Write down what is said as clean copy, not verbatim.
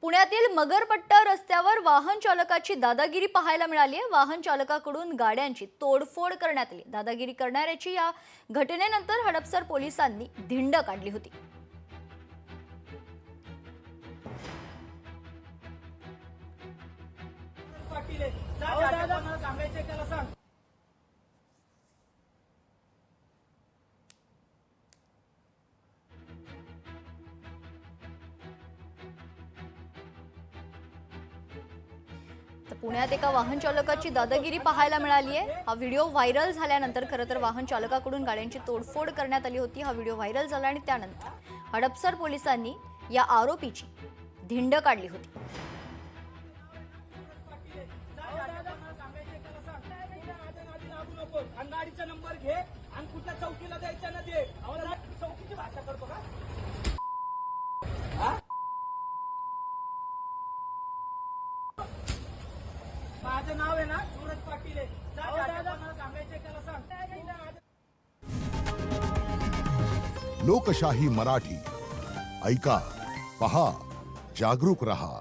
पुण्यातील मगरपट्टा रस्त्यावर वाहन चालकाची दादागिरी पाहायला मिळाली आहे। वाहन चालकाकडून गाड्यांची तोडफोड करण्यात आली। दादागिरी करणाऱ्याची या घटनेनंतर हडपसर पोलिसांनी धिंड काढली होती। पुण्यात एका वाहन चालकाची दादागिरी पाहायला मिळाली आहे। हा व्हिडिओ व्हायरल झाल्यानंतर खरं तर वाहन चालकाकडून गाड्यांची तोडफोड करण्यात आली होती। हा व्हिडिओ व्हायरल झाला आणि त्यानंतर हडपसर पोलिसांनी या आरोपीची धिंड काढली होती। गाडीचा नंबर घे आणि कुठल्या चौकीला द्यायचा ना ते चौकीची भाषा करतो का? माझं नाव आहे ना सूरज पाटील आहे। सांगायचे त्याला सांग। लोकशाही मराठी ऐका, पहा, जागरूक रहा।